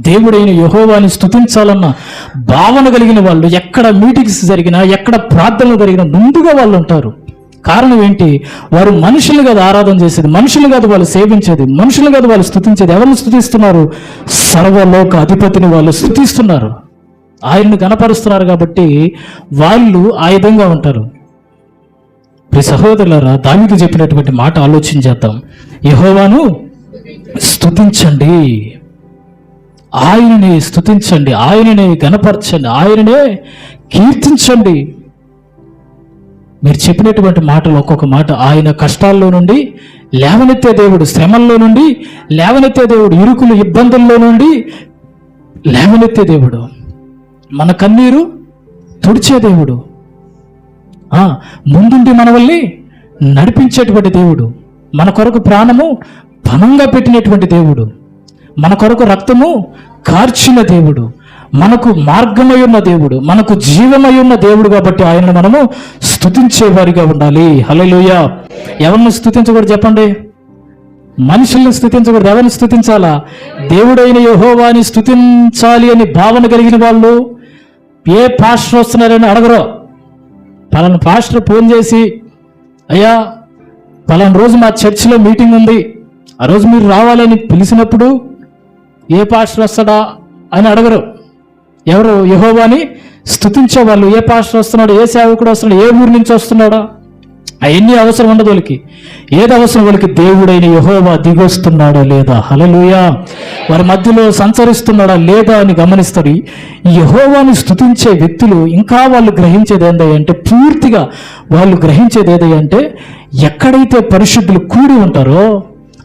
దేవుడైన యెహోవాని స్తుతించాలన్న భావన కలిగిన వాళ్ళు ఎక్కడ మీటింగ్స్ జరిగినా, ఎక్కడ ప్రార్థనలు జరిగినా ముందుగా వాళ్ళు ఉంటారు. కారణం ఏంటి? వారు మనుషులు కాదు ఆరాధన చేసేది, మనుషులు కాదు వాళ్ళు సేవించేది, మనుషులు కాదు వాళ్ళు స్తుతించేది. ఎవరిని స్తుతిస్తున్నారు? సర్వలోక అధిపతిని వాళ్ళు స్తుతిస్తున్నారు, ఆయన్ని గణపరుస్తున్నారు. కాబట్టి వాళ్ళు ఆ విధంగా ఉంటారు. ప్రియ సహోదరులారా, దావీదు చెప్పినటువంటి మాట ఆలోచించేద్దాం. యెహోవాను స్తుతించండి, ఆయననే స్తుతించండి, ఆయననే గణపరచండి, ఆయననే కీర్తించండి. మీరు చెప్పినటువంటి మాటలు ఒక్కొక్క మాట, ఆయన కష్టాల్లో నుండి లేవనెత్తే దేవుడు, శ్రమల్లో నుండి లేవనెత్తే దేవుడు, ఇరుకులు ఇబ్బందుల్లో నుండి లేవనెత్తే దేవుడు, మన కన్నీరు తుడిచే దేవుడు, ముందుండి మనల్ని నడిపించేటువంటి దేవుడు, మన కొరకు ప్రాణము పణంగా పెట్టినటువంటి దేవుడు, మన కొరకు రక్తము కార్చిన దేవుడు, మనకు మార్గమై ఉన్న దేవుడు, మనకు జీవమై ఉన్న దేవుడు. కాబట్టి ఆయనను మనము స్తుతించేవారిగా ఉండాలి. హల్లెలూయా. ఎవరిని స్తుతించకూడదు చెప్పండి? మనుషుల్ని స్తుతించకూడదు. ఎవరిని స్తుతించాలా? దేవుడైన యెహోవాని స్తుతించాలి అని భావన కలిగిన వాళ్ళు ఏ పాస్టర్ వస్తున్నారని అడగరు. పలానా పాస్టర్ ఫోన్ చేసి, అయ్యా పలానా రోజు మా చర్చిలో మీటింగ్ ఉంది, ఆ రోజు మీరు రావాలని పిలిచినప్పుడు ఏ పాస్టర్ వస్తాడా అని అడగరు. ఎవరు? యెహోవాని స్తుతించే వాళ్ళు. ఏ పాస్టర్ వస్తున్నాడు, ఏ సేవకుడు వస్తున్నాడు, ఏ ఊరి నుంచి వస్తున్నాడా, అవన్నీ అవసరం ఉండదు వాళ్ళకి. ఏది అవసరం వాళ్ళకి? దేవుడైన యెహోవా దిగొస్తున్నాడా లేదా, హల్లెలూయా, వారి మధ్యలో సంచరిస్తున్నాడా లేదా అని గమనిస్తారు. ఈ యెహోవాని స్తుతించే వ్యక్తులు ఇంకా వాళ్ళు గ్రహించేది ఏంటంటే, పూర్తిగా వాళ్ళు గ్రహించేది ఏదంటే, ఎక్కడైతే పరిశుద్ధులు కూడి ఉంటారో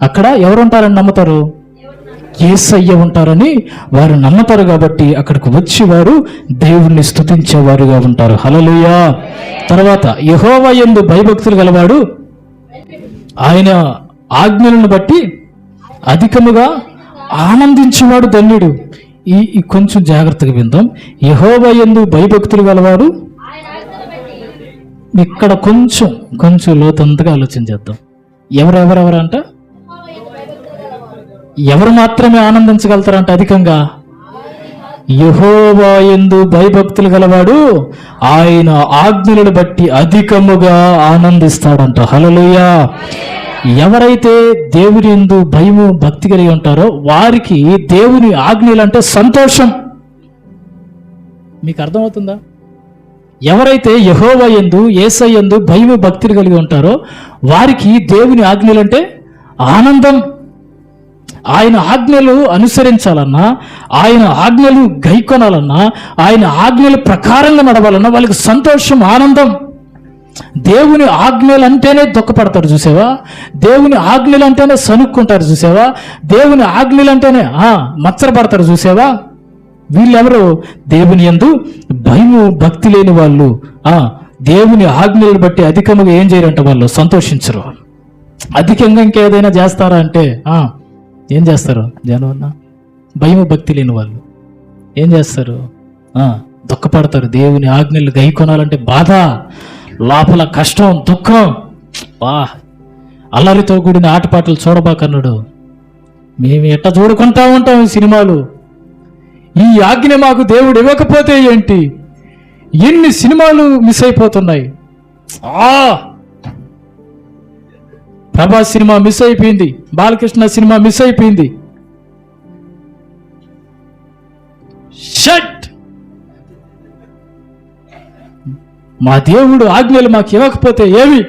అక్కడ ఎవరు ఉంటారని నమ్ముతారు? యేసయ్య ఉంటారని వారు నమ్ముతారు. కాబట్టి అక్కడికి వచ్చి వారు దేవుణ్ణి స్తుతించేవారుగా ఉంటారు. హల్లెలూయా. తర్వాత యెహోవా యందు భయభక్తులు గలవాడు ఆయన ఆజ్ఞలను బట్టి అధికముగా ఆనందించేవాడు ధన్యుడు. ఈ కొంచెం జాగ్రత్తగా విందాం. యెహోవా యందు భయభక్తులు గలవాడు, ఇక్కడ కొంచెం లోతంతగా ఆలోచన చేద్దాం. ఎవరెవరంట? ఎవరు మాత్రమే ఆనందించగలుగుతారంట అధికంగా? యెహోవా యందు భయభక్తులు గలవాడు ఆయన ఆజ్ఞలను బట్టి అధికముగా ఆనందిస్తాడంట. హల్లెలూయా. ఎవరైతే దేవుని యందు భయము భక్తి కలిగి ఉంటారో వారికి దేవుని ఆజ్ఞలు అంటే సంతోషం. మీకు అర్థమవుతుందా? ఎవరైతే యెహోవా యందు యేసయ్య యందు భయము భక్తులు కలిగి ఉంటారో వారికి దేవుని ఆజ్ఞలు అంటే ఆనందం. ఆయన ఆజ్ఞలు అనుసరించాలన్నా, ఆయన ఆజ్ఞలు గైకొనాలన్నా, ఆయన ఆజ్ఞల ప్రకారంగా నడవాలన్నా వాళ్ళకి సంతోషం, ఆనందం. దేవుని ఆజ్ఞలు అంటేనే దుఃఖపడతారు చూసావా? దేవుని ఆజ్ఞలు అంటేనే సనుక్కుంటారు చూసావా? దేవుని ఆజ్ఞలు అంటేనే మచ్చరపడతారు చూసావా? వీళ్ళెవరు? దేవుని యందు భయము భక్తి లేని వాళ్ళు. దేవుని ఆజ్ఞలను బట్టి అధికంగా ఏం చేయరంట? వాళ్ళు సంతోషించరు. అధికంగా ఇంకేదైనా చేస్తారా అంటే ఏం చేస్తారు? జనం భయము భక్తి లేని వాళ్ళు ఏం చేస్తారు? దుఃఖపడతారు. దేవుని ఆజ్ఞలు గైకొనాలంటే బాధ, లోపల కష్టం, దుఃఖం. అల్లరితో కూడిన ఆటపాటలు చూడబాకన్నాడు. మేము ఎట్ట చూడుకుంటా ఉంటాం ఈ సినిమాలు. ఈ ఆజ్ఞ మాకు దేవుడు ఇవ్వకపోతే ఏంటి? ఎన్ని సినిమాలు మిస్ అయిపోతున్నాయి. ప్రభాస్ సినిమా మిస్ అయిపోయింది, బాలకృష్ణ సినిమా మిస్ అయిపోయింది. షట్! మా దేవుడు ఆజ్ఞలు మాకు ఇవ్వకపోతే ఏవి?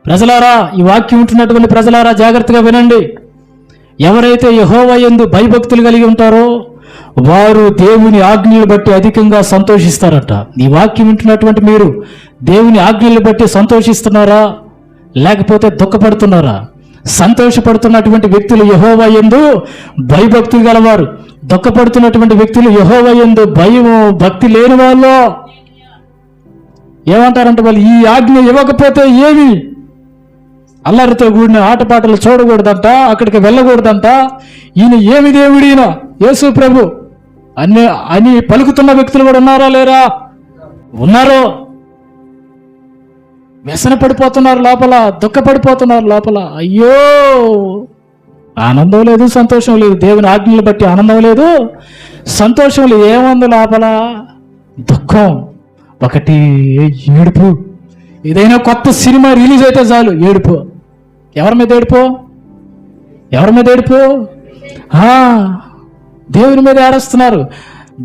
ప్రజలారా, ఈ వాక్యం ఉంటున్నటువంటి ప్రజలారా జాగ్రత్తగా వినండి. ఎవరైతే యెహోవా యందు భయభక్తులు కలిగి ఉంటారో వారు దేవుని ఆజ్ఞలు బట్టి అధికంగా సంతోషిస్తారట. ఈ వాక్యం వింటున్నటువంటి మీరు దేవుని ఆజ్ఞలు బట్టి సంతోషిస్తున్నారా లేకపోతే దుఃఖపడుతున్నారా? సంతోషపడుతున్నటువంటి వ్యక్తులు యెహోవా యందు భయభక్తులు గలవారు. దుఃఖపడుతున్నటువంటి వ్యక్తులు యెహోవా యందు భయము భక్తి లేని వాళ్ళు ఏమంటారంటే, వాళ్ళు ఈ ఆజ్ఞ ఇవ్వకపోతే ఏమి? అల్లరితో కూడిన ఆటపాటలు చూడకూడదంట, అక్కడికి వెళ్ళకూడదంట. ఈయన ఏమి దేవుడు, ఈయన యేసు ప్రభు అని పలుకుతున్న వ్యక్తులు కూడా ఉన్నారా లేరా? ఉన్నారు. వ్యసన పడిపోతున్నారు లోపల, దుఃఖపడిపోతున్నారు లోపల. అయ్యో ఆనందం లేదు, సంతోషం లేదు. దేవుని ఆజ్ఞలు బట్టి ఆనందం లేదు, సంతోషం లేదు. ఏముంది లోపల? దుఃఖం, ఒకటి ఏడుపు. ఏదైనా కొత్త సినిమా రిలీజ్ అయితే చాలు ఏడుపు. ఎవరి మీద ఏడుపు? ఎవరి మీద ఏడుపు? దేవుని మీద ఏడుస్తున్నారు.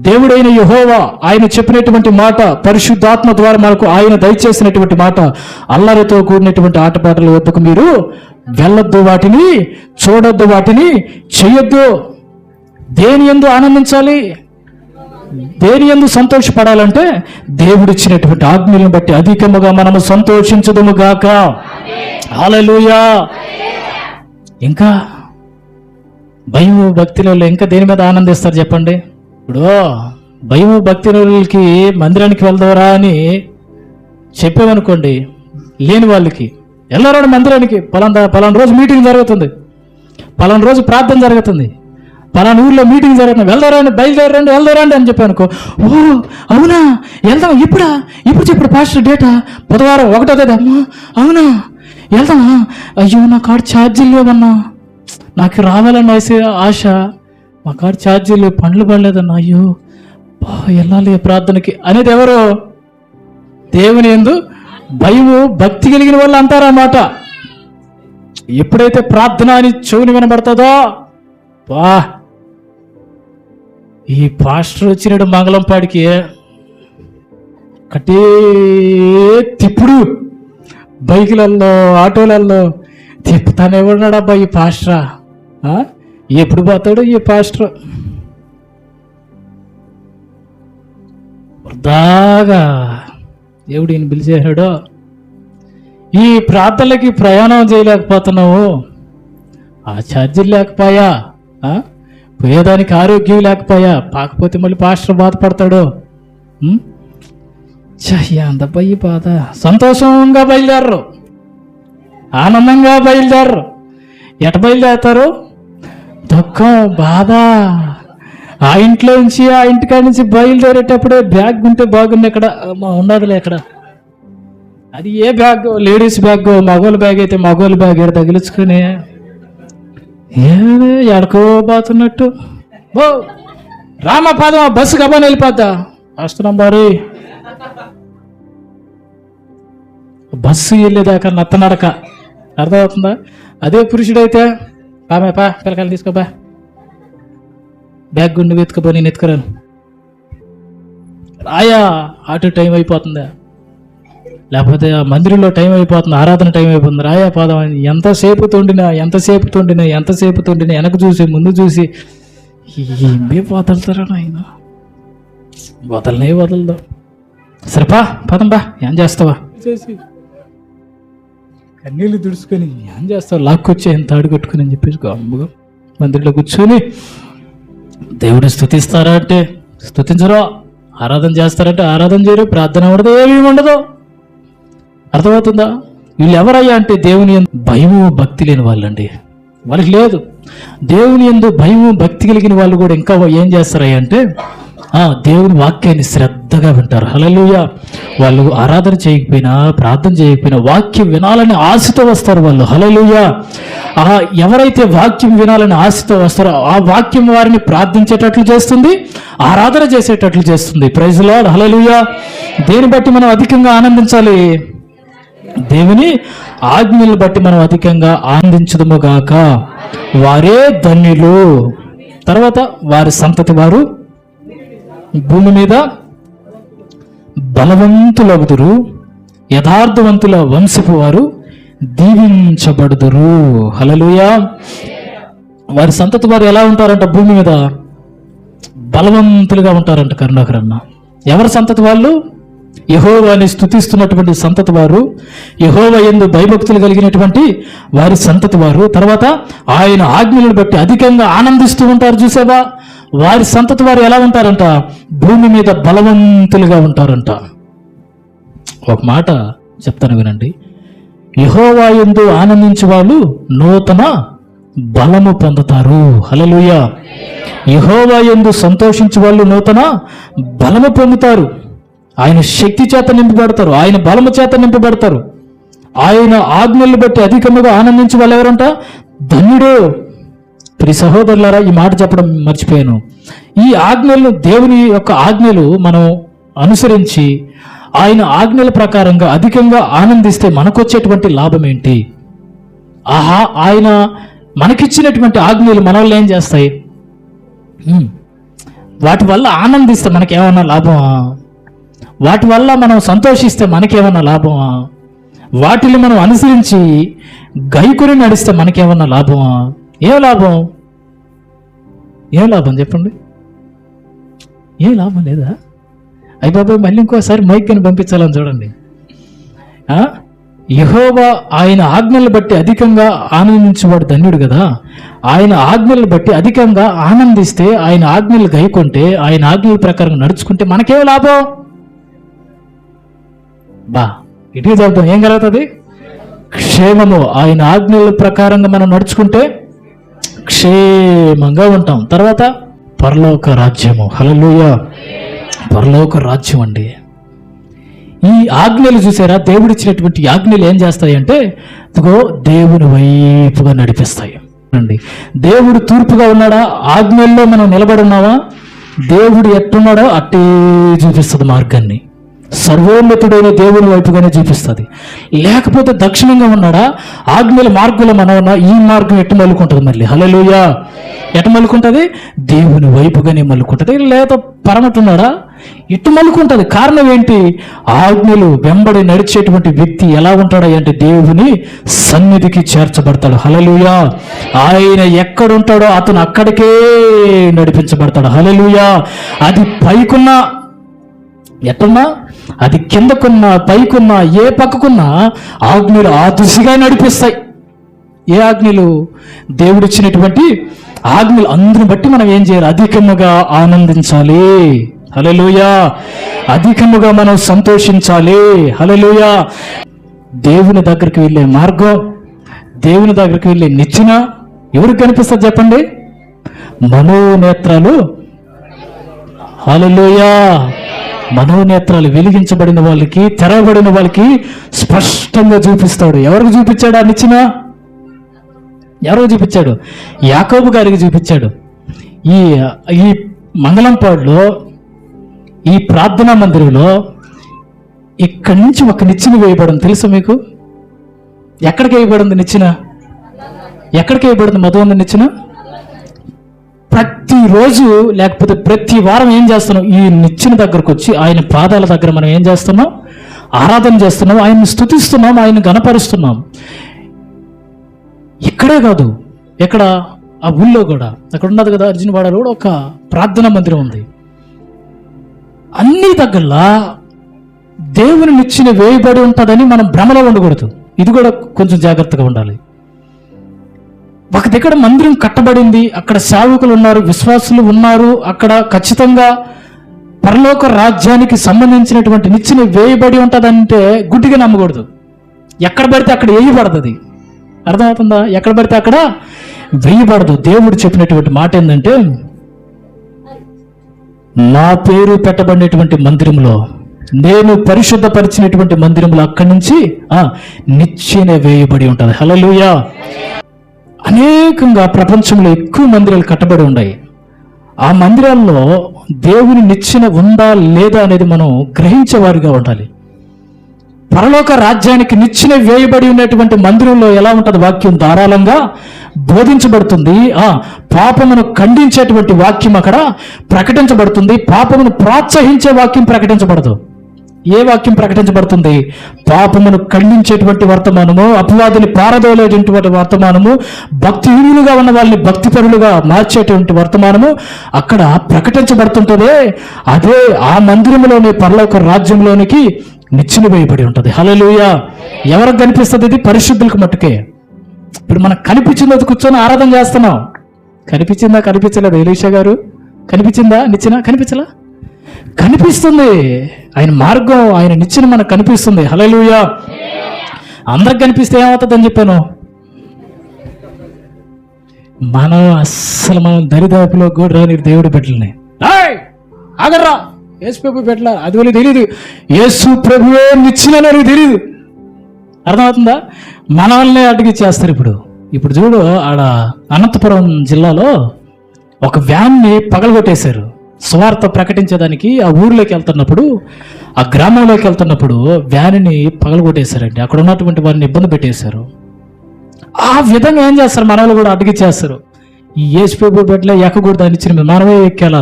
దేవుడైన యెహోవా ఆయన చెప్పినటువంటి మాట, పరిశుద్ధాత్మ ద్వారా మనకు ఆయన దయచేసినటువంటి మాట, అల్లరితో కూడినటువంటి ఆటపాటల వద్దకు మీరు వెళ్ళొద్దు, వాటిని చూడొద్దు, వాటిని చెయ్యొద్దు. దేని యందు ఆనందించాలి? దేని యందు సంతోషపడాలంటే దేవుడిచ్చినటువంటి ఆజ్ఞలను బట్టి అధికముగా మనము సంతోషించదుము గాక. హల్లెలూయా. ఇంకా భయము భక్తిలో ఇంకా దేని మీద ఆనందిస్తారు చెప్పండి? ఇప్పుడు భయము భక్తికి మందిరానికి వెళ్దారా అని చెప్పామనుకోండి, లేని వాళ్ళకి వెళ్ళారా మందిరానికి, పలానా రోజు మీటింగ్ జరుగుతుంది, పలానా రోజు ప్రార్థన జరుగుతుంది, పలానా ఊళ్ళో మీటింగ్ జరుగుతుంది, వెళ్దారండి, బయలుదేరండి, వెళ్దారండి అని చెప్పాను అనుకో. ఓ అవునా, వెళ్దాం. ఇప్పుడు చెప్పాడు పాస్టర్, డేటా బుధవారం 1వ తేదీ. అమ్మా అవునా, వెళ్దామా? అయ్యో నా కార్డు ఛార్జీలు లేవన్నా, నాకు రావాలని ఆశ, మా కారు ఛార్జీలు పండ్లు పడలేదన్నా, అయ్యో వెళ్ళాలి ప్రార్థనకి అనేది ఎవరు? దేవుని యందు భయము భక్తి కలిగిన వాళ్ళు అంటారన్నమాట. ఎప్పుడైతే ప్రార్థన అని చెవుని వినబడుతుందో, ఈ పాస్టర్ వచ్చినాడు మంగళంపాడికి, కట్టే తిప్పుడు బైకులలో ఆటోలలో తిప్పుతానే ఉన్నాడు. అబ్బా ఈ పాస్టరా, ఎప్పుడు పోతాడు ఈ పాస్టర్? వృధాగా దేవుడు ఈయన పిలిచేసాడో. ఈ ప్రార్థనలకి ప్రయాణం చేయలేకపోతున్నావు, ఆ ఛార్జీలు లేకపోయా, పోయేదానికి ఆరోగ్యం లేకపోయా, పాకపోతే మళ్ళీ పాస్టర్ బాధపడతాడు. అందపై బాధ. సంతోషంగా బయలుదేరరు, ఆనందంగా బయలుదేరరు. ఎట బయలుదేరతారు? దుఃఖం, బాధ. ఆ ఇంట్లో నుంచి ఆ ఇంటికాడి నుంచి బయలుదేరేటప్పుడే బ్యాగ్ ఉంటే బాగుంది, ఎక్కడ ఉండదులే ఎక్కడ. అది ఏ బ్యాగ్? Ladies bag. మగవాళ్ళ బ్యాగ్ అయితే మగవాళ్ళ బ్యాగ్ ఎక్కడ తగిలించుకొని ఎడకో పోతున్నట్టు. ఓ రామపాదం, బస్సు గబాని వెళ్ళిపోద్దా? వస్తున్నాం బారు. బస్సు వెళ్ళేదాకా నత్తనడక. అర్థమవుతుందా? అదే పురుషుడైతే పా పిల్లకాయలు తీసుకోబా, బ్యాగ్ గుండు వెతుకపో, నేను ఎత్తుకురాను. రాయా ఆటో టైం అయిపోతుందా, లేకపోతే ఆ మందిరంలో టైం అయిపోతుంది, ఆరాధన టైం అయిపోతుంది, రాయా పాదం అని ఎంతసేపు తొండినా వెనక చూసి ముందు చూసి ఏమే వదలుతారా ఆయన? వదలదా. సరేపా పదం బా, ఏం చేస్తావా చేసి కన్నీళ్ళు దుడుచుకొని ఏం చేస్తావు, లాక్కొచ్చే ఎంత ఆడుకొట్టుకుని అని చెప్పేసి గమ్ముగా మందిరంలో కూర్చొని దేవుడిని స్తుతిస్తారా అంటే స్తుతించరు, ఆరాధన చేస్తారంటే ఆరాధన చేయరు, ప్రార్థన ఉండదు, ఏమీ ఉండదు. అర్థమవుతుందా? వీళ్ళు ఎవరయ్యా అంటే దేవుని యందు భయము భక్తి లేని వాళ్ళండి. వాళ్ళకి లేదు. దేవుని యందు భయము భక్తి కలిగిన వాళ్ళు కూడా ఇంకా ఏం చేస్తారయ్యా అంటే దేవుని వాక్యాన్ని శ్రద్ధగా వింటారు. హల్లెలూయా. వాళ్ళు ఆరాధన చేయకపోయినా, ప్రార్థన చేయకపోయినా వాక్యం వినాలని ఆశతో వస్తారు వాళ్ళు. హల్లెలూయా. ఎవరైతే వాక్యం వినాలని ఆశతో వస్తారో ఆ వాక్యం వారిని ప్రార్థించేటట్లు చేస్తుంది, ఆరాధన చేసేటట్లు చేస్తుంది. Praise Lord. హల్లెలూయా. దేని బట్టి మనం అధికంగా ఆనందించాలి? దేవుని ఆజ్ఞలను బట్టి మనం అధికంగా ఆనందించదుము గాక. వారే ధన్యులు. తర్వాత వారి సంతతి వారు భూమి మీద బలవంతులగుదురు, యథార్థవంతుల వంశపు వారు దీవించబడుదురు. హల్లెలూయా. వారి సంతతి వారు ఎలా ఉంటారంట? భూమి మీద బలవంతులుగా ఉంటారంట. కరుణాకరన్న ఎవరి సంతతి వాళ్ళు? యెహోవాని స్తుతిస్తున్నటువంటి సంతతి వారు, యెహోవా యందు భయభక్తులు కలిగినటువంటి వారి సంతతి వారు. తర్వాత ఆయన ఆజ్ఞలను బట్టి అధికంగా ఆనందిస్తూ ఉంటారు. చూసావా? వారి సంతతి వారు ఎలా ఉంటారంట? భూమి మీద బలవంతులుగా ఉంటారంట. ఒక మాట చెప్తాను వినండి. యెహోవా యందు ఆనందించే వాళ్ళు నూతన బలము పొందుతారు. హల్లెలూయా. యెహోవా యందు సంతోషించే వాళ్ళు నూతన బలము పొందుతారు. ఆయన శక్తి చేత నింపబడతారు, ఆయన బలము చేత నింపబడతారు. ఆయన ఆజ్ఞలను బట్టి అధికముగా ఆనందించే వాళ్ళు ఎవరంట? ధన్యుడు. ప్రియ సహోదరులారా, ఈ మాట చెప్పడం మర్చిపోయాను. ఈ ఆజ్ఞలు, దేవుని యొక్క ఆజ్ఞలు మనం అనుసరించి ఆయన ఆజ్ఞల ప్రకారంగా అధికంగా ఆనందిస్తే మనకొచ్చేటువంటి లాభం ఏంటి? ఆహా, ఆయన మనకిచ్చినటువంటి ఆజ్ఞలు మనల్ని ఏం చేస్తాయి? వాటి వల్ల ఆనందిస్తే మనకేమన్నా లాభమా? వాటి వల్ల మనం సంతోషిస్తే మనకేమన్నా లాభమా? వాటిని మనం అనుసరించి గైకొని నడిస్తే మనకేమన్నా లాభమా? ఏం లాభం? ఏం లాభం చెప్పండి? ఏం లాభం లేదా? అయ్య బాబాయ్, మళ్ళీ ఇంకోసారి మైక్ని పంపించాలని చూడండి. యెహోవా ఆయన ఆజ్ఞలు బట్టి అధికంగా ఆనందించేవాడు ధన్యుడు కదా. ఆయన ఆజ్ఞలు బట్టి అధికంగా ఆనందిస్తే, ఆయన ఆజ్ఞలు గైకొంటే, ఆయన ఆజ్ఞల ప్రకారం నడుచుకుంటే మనకేం లాభం? ఇటుకు చదువుతాం, ఏం కలుగుతుంది? క్షేమము. ఆయన ఆజ్ఞల ప్రకారంగా మనం నడుచుకుంటే క్షేమంగా ఉంటాం. తర్వాత పరలోక రాజ్యము. హల్లెలూయా! పరలోక రాజ్యం అండి. ఈ ఆజ్ఞలు చూసారా? దేవుడిచ్చినటువంటి ఆజ్ఞలు ఏం చేస్తాయి అంటే, ఇదిగో దేవుని వైపుగా నడిపిస్తాయి అండి. దేవుడు తూర్పుగా ఉన్నాడా? ఆజ్ఞల్లో మనం నిలబడి ఉన్నావా? దేవుడు ఎట్టున్నాడో అట్టే చూపిస్తుంది మార్గాన్ని. సర్వోన్నతుడైన దేవుని వైపుగానే చూపిస్తుంది. లేకపోతే దక్షిణంగా ఉన్నాడా? ఆజ్ఞల మార్గంలో మనం ఉన్నా, ఈ మార్గం ఎట్టు మలుకుంటుంది మళ్ళీ. హల్లెలూయా! ఎటు మలుకుంటుంది? దేవుని వైపుగానే మలుకుంటుంది. లేదా పరమటున్నాడా? ఇటు మలుకుంటుంది. కారణం ఏంటి? ఆజ్ఞలు వెంబడి నడిచేటువంటి వ్యక్తి ఎలా ఉంటాడు అంటే దేవుని సన్నిధికి చేర్చబడతాడు. హల్లెలూయా! ఆయన ఎక్కడుంటాడో అతను అక్కడికే నడిపించబడతాడు. హల్లెలూయా! అది పైకున్నా, ఎట్టున్నా, అది కిందకున్నా, పైకున్నా, ఏ పక్కకున్నా ఆజ్ఞలు ఆ దిశగా నడిపిస్తాయి. ఏ ఆజ్ఞలు? దేవుడిచ్చినటువంటి ఆజ్ఞలు. అందుని బట్టి మనం ఏం చేయాలి? అధికముగా ఆనందించాలి. హల్లెలూయా! అధికముగా మనం సంతోషించాలి. హల్లెలూయా! దేవుని దగ్గరికి వెళ్ళే మార్గం, దేవుని దగ్గరికి వెళ్ళే నిచ్చెన ఎవరికి కనిపిస్తుంది చెప్పండి? మనోనేత్రాలు. హల్లెలూయా! మనోనేత్రాలు వెలిగించబడిన వాళ్ళకి, తెరవబడిన వాళ్ళకి స్పష్టంగా చూపిస్తాడు. ఎవరికి చూపించాడు ఆ నిచ్చెన? ఎవరికి చూపించాడు? యాకోబు గారికి చూపించాడు. ఈ మంగళంపాడులో, ఈ ప్రార్థనా మందిరంలో ఇక్కడి నుంచి ఒక నిచ్చెన వేయబడింది. తెలుసా మీకు? ఎక్కడికి వేయబడింది నిచ్చెన? ఎక్కడికి వేయబడింది మధువన్న నిచ్చెన? ప్రతిరోజు లేకపోతే ప్రతి వారం ఏం చేస్తున్నాం? ఈ నిచ్చెన దగ్గరకు వచ్చి ఆయన పాదాల దగ్గర మనం ఏం చేస్తున్నాం? ఆరాధన చేస్తున్నాం, ఆయన్ని స్తుతిస్తున్నాం, ఆయన్ని గణపరుస్తున్నాం. ఇక్కడే కాదు, ఎక్కడ? ఆ ఊళ్ళో కూడా, అక్కడ ఉన్నది కదా, అర్జునవాడలో కూడా ఒక ప్రార్థనా మందిరం ఉంది. అన్ని దగ్గరలా దేవుని నిచ్చెన వేయబడి ఉంటుందని మనం భ్రమలో ఉండకూడదు. ఇది కూడా కొంచెం జాగ్రత్తగా ఉండాలి. ఒక దగ్గర మందిరం కట్టబడింది, అక్కడ సేవకులు ఉన్నారు, విశ్వాసులు ఉన్నారు, అక్కడ ఖచ్చితంగా పరలోక రాజ్యానికి సంబంధించినటువంటి నిచ్చెన వేయబడి ఉంటుందంటే గుడ్డిగా నమ్మకూడదు. ఎక్కడ పడితే అక్కడ వేయబడుతుంది. అర్థమవుతుందా? ఎక్కడ పడితే అక్కడ వేయబడదు. దేవుడు చెప్పినటువంటి మాట ఏంటంటే, నా పేరు పెట్టబడినటువంటి మందిరంలో, నేను పరిశుద్ధపరిచినటువంటి మందిరంలో అక్కడి నుంచి నిచ్చెన వేయబడి ఉంటుంది. హల్లెలూయా! అనేకంగా ప్రపంచంలో ఎక్కువ మందిరాలు కట్టబడి ఉన్నాయి. ఆ మందిరాల్లో దేవుని నిచ్చెన ఉందా లేదా అనేది మనం గ్రహించేవారిగా ఉండాలి. పరలోక రాజ్యానికి నిచ్చెన వేయబడి ఉన్నటువంటి మందిరంలో ఎలా ఉంటుంది? వాక్యం ధారాళంగా బోధించబడుతుంది. పాపమును ఖండించేటువంటి వాక్యం అక్కడ ప్రకటించబడుతుంది. పాపమును ప్రోత్సహించే వాక్యం ప్రకటించబడదు. ఏ వాక్యం ప్రకటించబడుతుంది? పాపమును ఖండించేటువంటి వర్తమానము, అపవాదిని పారదోలేటువంటి వర్తమానము, భక్తిహీనులుగా ఉన్న వాళ్ళని భక్తిపరులుగా మార్చేటువంటి వర్తమానము అక్కడ ప్రకటించబడుతుంటదే. అదే ఆ మందిరంలోని పరలోక రాజ్యంలోనికి నిచ్చెన వేయబడి ఉంటుంది. హల్లెలూయా! ఎవరికి కనిపిస్తుంది? ఇది పరిశుద్ధులకు మట్టుకే. ఇప్పుడు మనకు కనిపించింది, కూర్చొని ఆరాధన చేస్తున్నాం. కనిపించిందా? కనిపించలేదు. ఎలీషా గారు కనిపించిందా నిచ్చెన? కనిపించలా? కనిపిస్తుంది. ఆయన మార్గం, ఆయన నిచ్చెన మనకు కనిపిస్తుంది. హల్లెలూయా! అందరికి కనిపిస్తే ఏమవుతుందని చెప్పాను. మనం దరిదాపులో కూడా రాని దేవుడి బిడ్డల్ని ఆగర్రా, యేసు ప్రభు బిడ్డల, అది వాళ్ళకి తెలియదు. యేసు ప్రభువే నిచ్చెన అని తెలియదు. అర్థమవుతుందా? మనల్ని అడిగి చేస్తారు. ఇప్పుడు ఇప్పుడు చూడు, ఆడ అనంతపురం జిల్లాలో ఒక వ్యాన్ని పగలగొట్టేశారు. సువార్త ప్రకటించేదానికి ఆ ఊర్లోకి వెళ్తున్నప్పుడు, ఆ గ్రామంలోకి వెళ్తున్నప్పుడు వ్యాన్ని పగలగొట్టేశారండి. అక్కడ ఉన్నటువంటి వారిని ఇబ్బంది పెట్టేశారు. ఆ విధంగా ఏం చేస్తారు, మన వాళ్ళు కూడా అడ్డగిచ్చేస్తారు. ఈ ఏసుప్రభు బట్లే ఎక్కకూడదు అని నిచ్చిన మీద మనమే ఎక్కేలా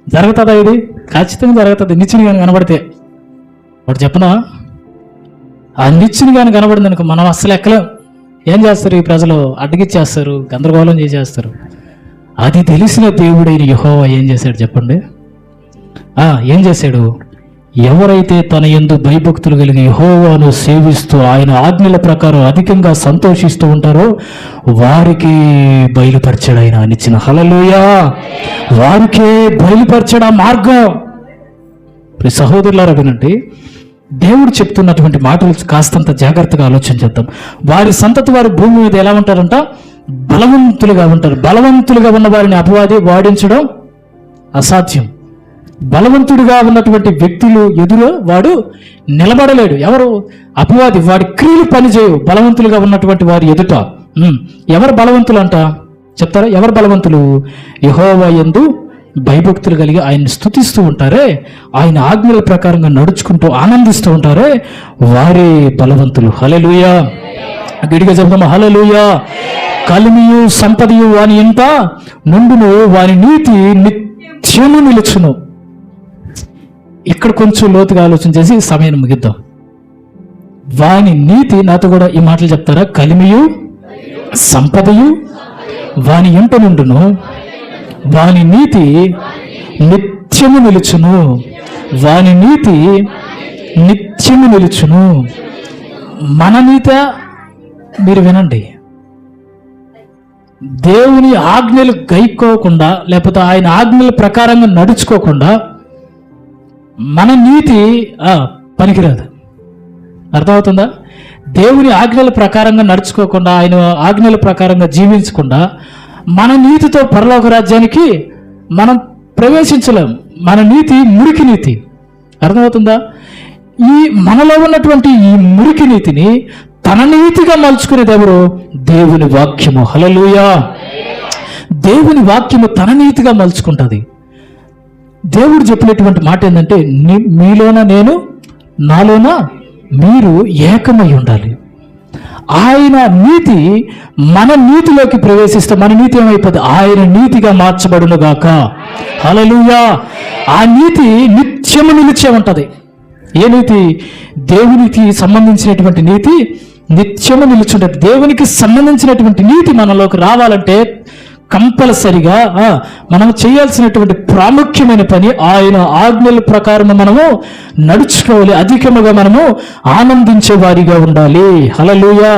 జరుగుతుందా? ఇది ఖచ్చితంగా జరుగుతుంది. నిచ్చిన కానీ కనబడితే వాడు చెప్పనా, ఆ నిచ్చిన కానీ కనబడింది అనుకో మనం అస్సలు ఎక్కలేం. ఏం చేస్తారు ఈ ప్రజలు? అడ్డగిచ్చేస్తారు, గందరగోళం చేసేస్తారు. అది తెలిసిన దేవుడైన యెహోవా ఏం చేశాడు చెప్పండి? ఏం చేశాడు? ఎవరైతే తన యందు భయభక్తులు కలిగి యెహోవాను సేవిస్తూ ఆయన ఆజ్ఞల ప్రకారం అధికంగా సంతోషిస్తూ ఉంటారో వారికి బయలుపరిచాడు ఆయన అనిచ్చిన. హల్లెలూయా! వారికే బయలుపరిచాడు ఆ మార్గం. సహోదరులారా వినండి, దేవుడు చెప్తున్నటువంటి మాటలు కాస్తంత జాగ్రత్తగా ఆలోచించేద్దాం. వారి సంతతి వారి భూమి మీద ఎలా ఉంటారంట? బలవంతులుగా ఉంటారు. బలవంతులుగా ఉన్న వారిని అపవాది వాడించడం అసాధ్యం. బలవంతుడిగా ఉన్నటువంటి వ్యక్తులు ఎదురు వాడు నిలబడలేడు. ఎవరు? అపవాది. వాడి క్రియలు పనిచేయవు బలవంతులుగా ఉన్నటువంటి వారి ఎదుట. ఎవరు బలవంతులు అంట చెప్తారా? ఎవరు బలవంతులు? యెహోవా యందు భయభక్తులు కలిగి ఆయన్ని స్తుతిస్తూ ఉంటారే, ఆయన ఆజ్ఞల ప్రకారంగా నడుచుకుంటూ ఆనందిస్తూ ఉంటారే, వారే బలవంతులు. హల్లెలూయా! గట్టిగా చెప్తామా? హల్లెలూయా! కలిమియు సంపదయు వాని ఇంట నుండును, వాని నీతి నిత్యము నిలుచును. ఇక్కడ కొంచెం లోతుగా ఆలోచన చేసి సమయాన్ని ముగిద్దాం. వాని నీతి, నాతో కూడా ఈ మాటలు చెప్తారా? కలిమియు సంపదయు వాని ఇంట నుండును, వాని నీతి నిత్యము నిలుచును. వాని నీతి నిత్యము నిలుచును. మన నీత మీరు వినండి, దేవుని ఆజ్ఞలు గైకోకుండా లేకపోతే ఆయన ఆజ్ఞల ప్రకారంగా నడుచుకోకుండా మన నీతి పనికిరాదు. అర్థమవుతుందా? దేవుని ఆజ్ఞల ప్రకారంగా నడుచుకోకుండా, ఆయన ఆజ్ఞల ప్రకారంగా జీవించకుండా మన నీతితో పరలోక రాజ్యానికి మనం ప్రవేశించలేం. మన నీతి మురికి నీతి. అర్థమవుతుందా? ఈ మనలో ఉన్నటువంటి ఈ మురికి నీతిని తన నీతిగా మలుచుకునేది ఎవరు? దేవుని వాక్యము. హల్లెలూయా! దేవుని వాక్యము తన నీతిగా మలుచుకుంటుంది. దేవుడు చెప్పినటువంటి మాట ఏంటంటే, మీలోన నేను, నాలోన మీరు ఏకమై ఉండాలి. ఆయన నీతి మన నీతిలోకి ప్రవేశిస్తే మన నీతి ఏమైపోతుంది? ఆయన నీతిగా మార్చబడును గాక. హల్లెలూయా! ఆ నీతి నిత్యము నిలిచే ఉంటది. ఏ నీతి? దేవునికి సంబంధించినటువంటి నీతి నిత్యము నిలుచుంటది. దేవునికి సంబంధించినటువంటి నీతి మనలోకి రావాలంటే కంపల్సరిగా మనం చేయాల్సినటువంటి ప్రాముఖ్యమైన పని ఆయన ఆజ్ఞల ప్రకారం మనము నడుచుకోవాలి. అధికముగా మనము ఆనందించే వారిగా ఉండాలి. హల్లెలూయా!